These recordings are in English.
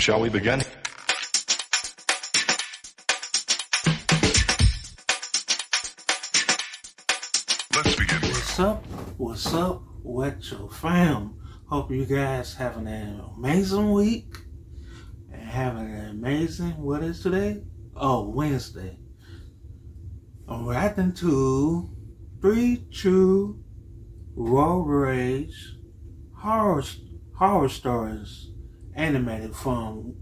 Shall we begin? Let's begin. What's up with your fam? Hope you guys having an amazing week and having an amazing, what is today? Oh, Wednesday. I'm reacting to 3 True Road Rage horror stories animated from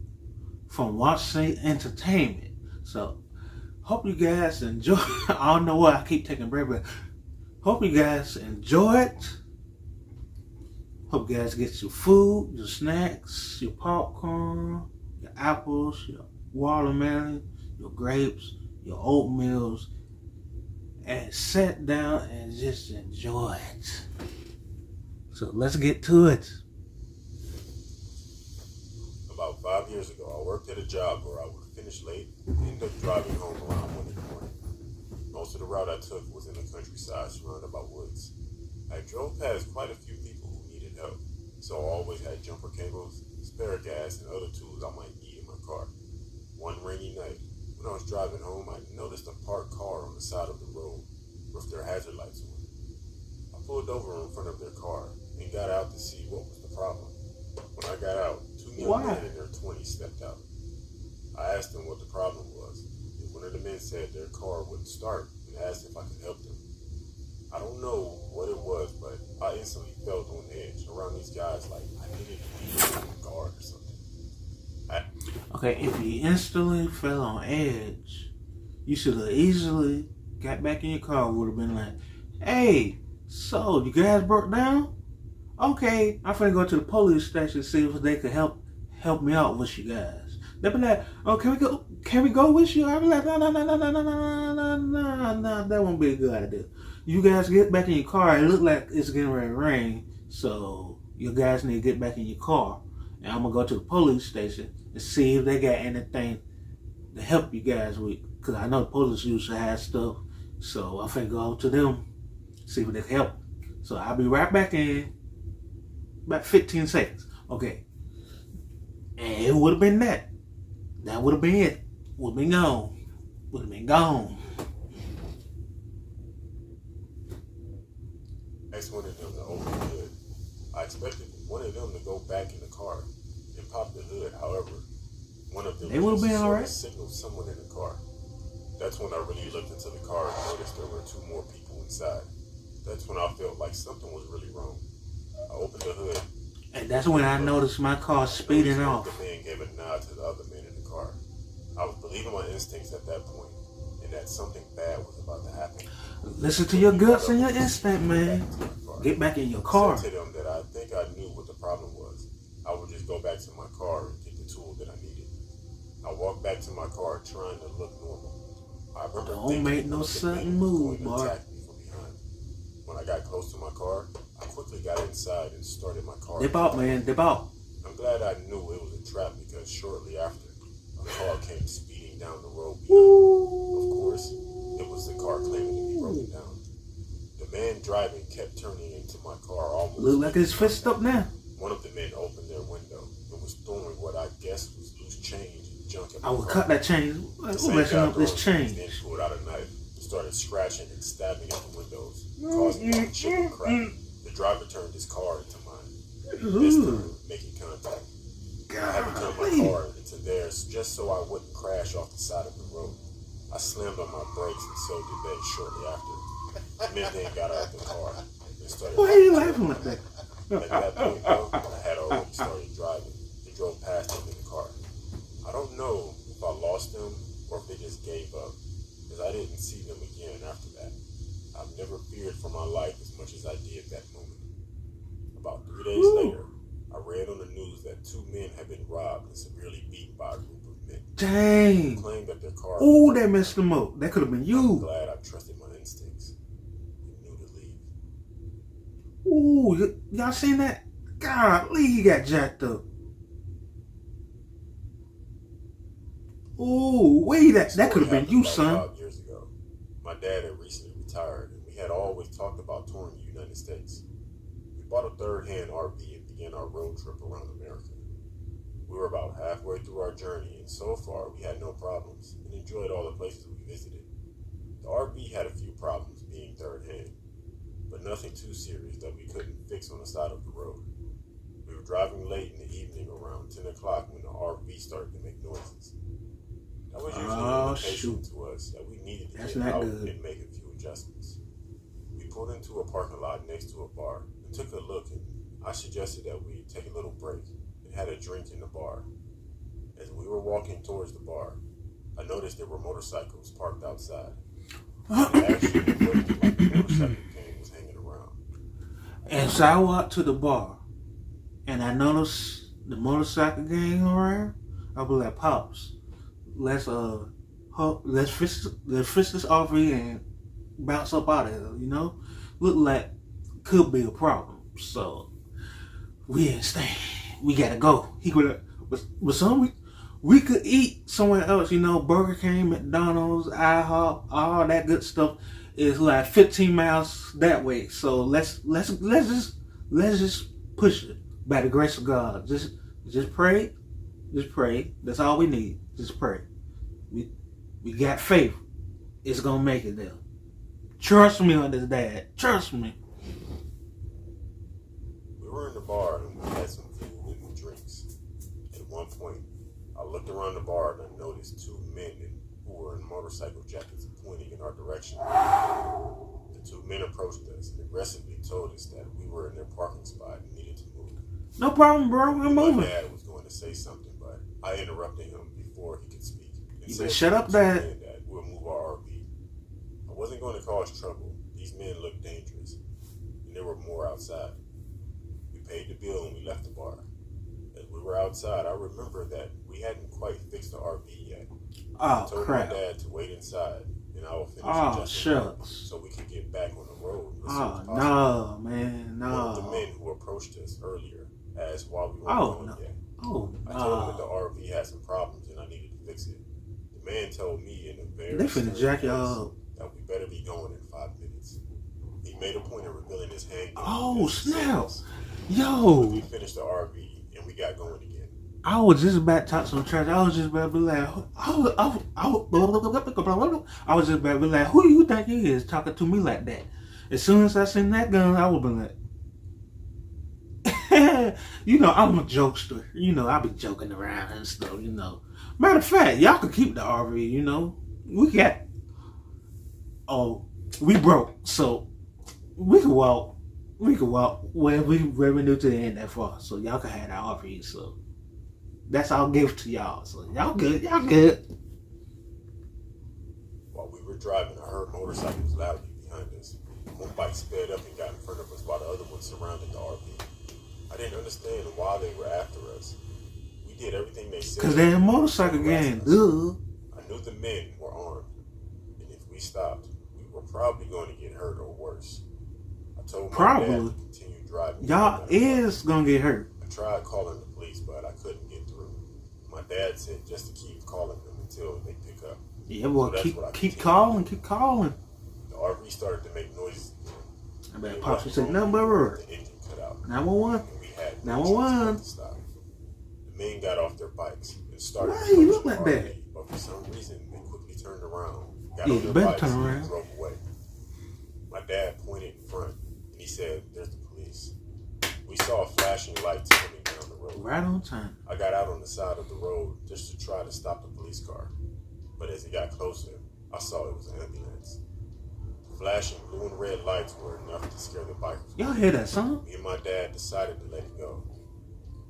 Watson Entertainment. So, hope you guys enjoy. I don't know why I keep taking a break, but hope you guys enjoy it. Hope you guys get your food, your snacks, your popcorn, your apples, your watermelon, your grapes, your oatmeals, and sit down and just enjoy it. So let's get to it. About 5 years ago, I worked at a job where I would finish late and end up driving home around 1 in the morning. Most of the route I took was in the countryside surrounded by woods. I drove past quite a few people who needed help, so I always had jumper cables, spare gas, and other tools I might need in my car. One rainy night, when I was driving home, I noticed a parked car on the side of the road with their hazard lights on. I pulled over in front of their car and got out to see what was the problem. When I got out, two young men in their 20s stepped out. I asked them what the problem was, and one of the men said their car wouldn't start and asked if I could help them. I don't know what it was, but I instantly felt on edge around these guys like I needed to be on guard or something. Okay, if you instantly fell on edge, you should have easily got back in your car. Would have been like, hey, so you guys broke down? Okay, I'm finna go to the police station see if they could help me out with you guys. They'll be like, oh, can we go with you? I'll be like, no, that won't be a good idea. You guys get back in your car. It look like it's getting ready to rain, so you guys need to get back in your car. And I'm gonna go to the police station and see if they got anything to help you guys with. Cause I know the police usually have stuff, so I'm finna go to them, see if they can help. So I'll be right back in about 15 seconds. Okay. And it would have been that. That would have been it. Would have been gone. Would have been gone. Asked one of them to open the hood. I expected one of them to go back in the car and pop the hood. However, one of them would have been all right. Signaled someone in the car. That's when I really looked into the car and noticed there were 2 more people inside. That's when I felt like something was really wrong. I opened the hood. And that's when I noticed my car speeding off. The man gave a nod to the other man in the car. I was believing my instincts at that point, and that something bad was about to happen. Listen to your guts and your instinct, man. Get back in your car. I said to them that I think I knew what the problem was. I would just go back to my car and get the tool that I needed. I walked back to my car trying to look normal. I remember don't make no sudden move, boy. When I got close to my car, I quickly got inside and started my car. Dip out, man. Dip out. I'm glad I knew it was a trap because shortly after, a car came speeding down the road behind me. Of course, it was the car claiming to be broken down. The man driving kept turning into my car almost. Look like his fist up now. One of the men opened their window and was throwing what I guess was loose change and junk at my I would car. cut that change. Who messing up this change? Then pulled out a knife and started scratching and stabbing at the windows, causing me to chip and crack. The driver turned his car into mine. This time, making contact. I had to turn my car into theirs just so I wouldn't crash off the side of the road. I slammed on my brakes and so did they shortly after. The men then got out of the car and started. Why are you laughing like that? At that point, though, I had already started driving and drove past them in the car. I don't know if I lost them or if they just gave up, because I didn't see them again after that. I've never feared for my life as much as I did that moment. About 3 days later, I read on the news that 2 men had been robbed and severely beaten by a group of men. Dang. They claimed that their car. Ooh, they messed them up. That could have been I'm you. glad I trusted my instincts and knew to leave. Ooh, y'all seen that? Golly, he got jacked up. Ooh, wait, that could have been you, son. 5 years ago, my dad had recently retired, and we had always talked about touring the United States. We bought a third-hand RV and began our road trip around America. We were about halfway through our journey, and so far we had no problems and enjoyed all the places we visited. The RV had a few problems, being third hand, but nothing too serious that we couldn't fix on the side of the road. We were driving late in the evening around 10 o'clock when the RV started to make noises. That was usually an indication to us that we needed to get out and make a few adjustments. We pulled into a parking lot next to a bar and took a look, and I suggested that we take a little break and had a drink in the bar. As we were walking towards the bar, I noticed there were motorcycles parked outside. And it actually looked like the motorcycle gang was hanging around. And so I walked to the bar, and I noticed the motorcycle gang around. I was like, Pops, let's fix this RV and bounce up out of here, you know? Look like could be a problem. So we ain't staying. We gotta go. He could, but we could eat somewhere else, you know, Burger King, McDonald's, IHOP, all that good stuff is like 15 miles that way. So let's just push it by the grace of God. Just pray. Just pray. That's all we need. Just pray. We got faith. It's gonna make it there. Trust me on this, Dad. Trust me. We were in the bar and we had some food and drinks. At one point, I looked around the bar and I noticed two men who were in motorcycle jackets pointing in our direction. The two men approached us and aggressively told us that we were in their parking spot and needed to move. No problem, bro. We're moving. My dad was going to say something, but I interrupted him before he could speak. You better shut up, Dad. That we'll move our RV. I wasn't going to cause trouble. These men looked dangerous, and there were more outside. We paid the bill and we left the bar. As we were outside, I remember that we hadn't quite fixed the RV yet. Oh, I told crap. my dad to wait inside, and I will finish shucks. so we could get back on the road as soon as Oh, possible. no, man, One of the no. men who approached us earlier asked why we weren't going No. yet. Oh, I told him that the no. RV had some problems and I needed to fix it. The man told me in a very They finna stern jack voice y'all up. that we better be going in 5 minutes. He made a point of revealing his handgun. Oh, as he said snap. this. Yo, We finished the RV and we got going again. I was just about to talk some trash. I was just about to be like, I was just about to be like, who do you think he is talking to me like that? As soon as I seen that gun, I would be like, you know, I'm a jokester. You know, I be joking around and stuff, you know. Matter of fact, y'all can keep the RV, you know. We broke, so we could walk where we knew to the end that far. So y'all can have the RV, so that's our gift to y'all. So y'all good. While we were driving, I heard motorcycles loudly behind us. One bike sped up and got in front of us while the other one surrounded the RV. I didn't understand why they were after us. We did everything they said. Because they're a motorcycle gang, dude. I knew the men were armed, and if we stopped, we were probably going to get hurt or worse. I told my dad to continue driving. Y'all is going to get hurt. I tried calling the police, but I couldn't get through. My dad said just to keep calling them until they pick up. Yeah, well, So keep calling. The RV started to make noises. I bet Pops would say, nothing but word. The engine cut out. 911. And we had 911. to stop. The men got off their bikes and started Why to you approach look the like RV, that? but for some reason they quickly turned around, got Yeah, on you their better bikes turn and around. drove away. My dad pointed in front and he said, "There's the police." We saw flashing lights coming down the road. Right on time. I got out on the side of the road just to try to stop the police car. But as it got closer, I saw it was an ambulance. The flashing blue and red lights were enough to scare the bikers. Y'all hear that song? Me and my dad decided to let it go.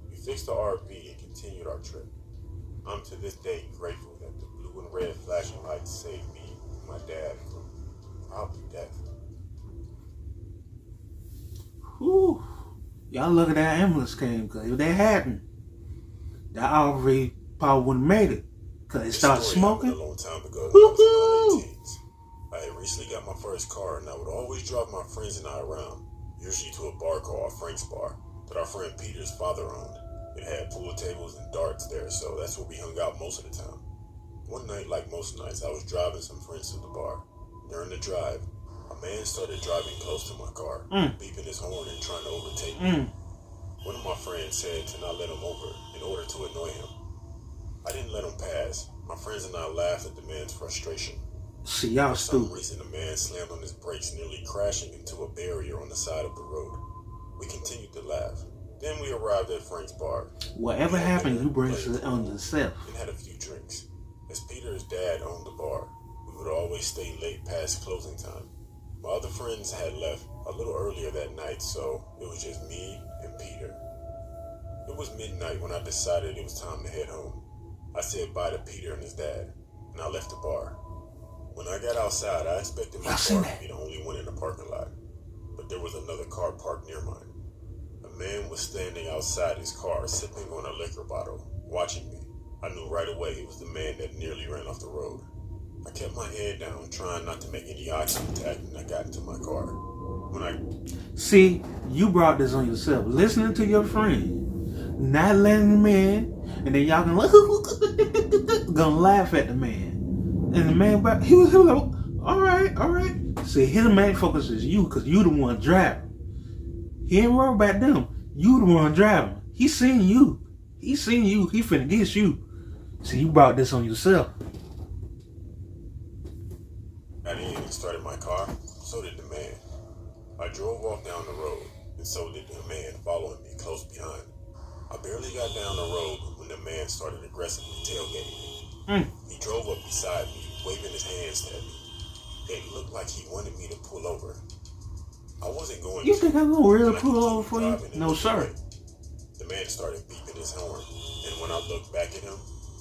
We fixed the RV and continued our trip. I'm to this day grateful that the blue and red flashing lights saved me and my dad from probably death. Whew. Y'all look at that ambulance came, because if they hadn't, that RV probably wouldn't have made it. Because it started This story smoking. happened a long time ago when I was in my late teens. I had recently got my first car and I would always drive my friends and I around, usually to a bar called Frank's Bar that our friend Peter's father owned. It had pool tables and darts there, so that's where we hung out most of the time. One night, like most nights, I was driving some friends to the bar. During the drive, a man started driving close to my car, beeping his horn and trying to overtake me. One of my friends said to not let him over in order to annoy him. I didn't let him pass. My friends and I laughed at the man's frustration. See, y'all For some stupid. reason, the man slammed on his brakes, nearly crashing into a barrier on the side of the road. We continued to laugh. Then we arrived at Frank's bar. Whatever We had happened, dinner, you bring played it on pool, yourself. and had a few drinks. As Peter's dad owned the bar, we would always stay late past closing time. My other friends had left a little earlier that night, so it was just me and Peter. It was midnight when I decided it was time to head home. I said bye to Peter and his dad, and I left the bar. When I got outside, I expected my car to be the only one in the parking lot, but there was another car parked near mine. A man was standing outside his car, sipping on a liquor bottle, watching me. I knew right away it was the man that nearly ran off the road. I kept my head down, trying not to make any eye contact, and I got into my car. See, you brought this on yourself. Listening to your friend, not letting the man, and then y'all gonna laugh at the man. And the man, he was like, all right. See, his main focus is you, because you the one driving. He ain't worried about them. You the one driving. He seen you. He finna get you. See, you brought this on yourself. I didn't even start my car, so did the man. I drove off down the road, and so did the man following me close behind. I barely got down the road when the man started aggressively tailgating me. He drove up beside me, waving his hands at me. It looked like he wanted me to pull over. I wasn't going You to. think I'm gonna really When I pull over continued for you? driving No, and sir. looking away, the man started beeping his horn, and when I looked back at him,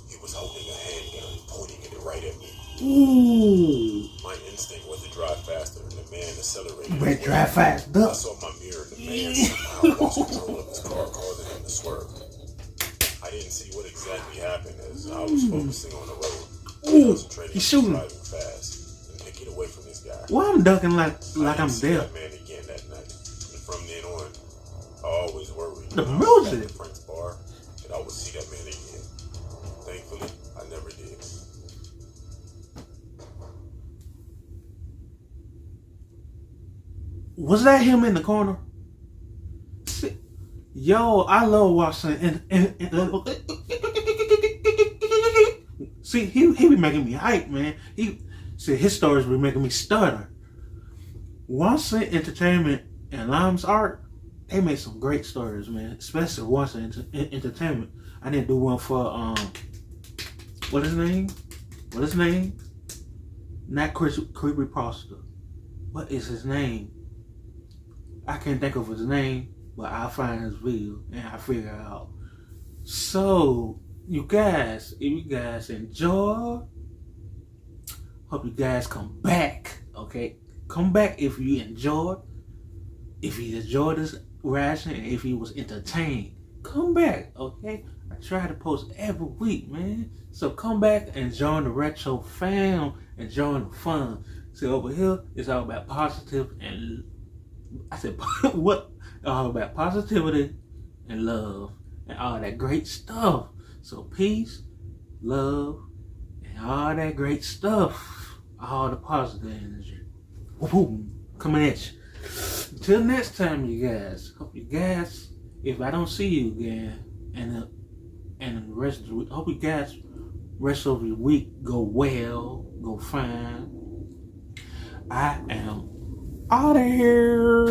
he was holding a handgun, pointing it right at me. Ooh. My instinct was to drive faster, and the man accelerated. You better drive fast. Duh. I saw my mirror, and the man somehow lost control of his car, causing him to swerve. I didn't see what exactly happened as I was focusing on the road, concentrating He's on shooting. driving fast and to get away from this guy. Why I'm ducking like I I'm didn't see there? that man again that night, and from then on, I always worried The when I was music. back at Frank's bar that I would see that man again. Thankfully, I never did. Was that him in the corner? Yo, I love watching. See, he be making me hype, man. His stories be making me stutter. Watson Entertainment and Lime's Art, they make some great stories, man. Especially Watson Entertainment. I didn't do one for what his name? Not Creepy Pasta. What is his name? I can't think of his name, but I'll find his video and I'll figure it out. So, you guys, if you guys enjoy, hope you guys come back, okay? Come back if you enjoyed. If you enjoyed this reaction and if you was entertained, come back, okay? I try to post every week, man. So come back and join the retro fam and join the fun. See, over here, it's all about positive and what? All about positivity and love and all that great stuff. So peace, love, and all that great stuff. All the positive energy. Woo-hoo, coming at you. Until next time, you guys. Hope you guys, if I don't see you again, and the rest of the week, hope you guys rest of your week go well, go fine. I am out of here.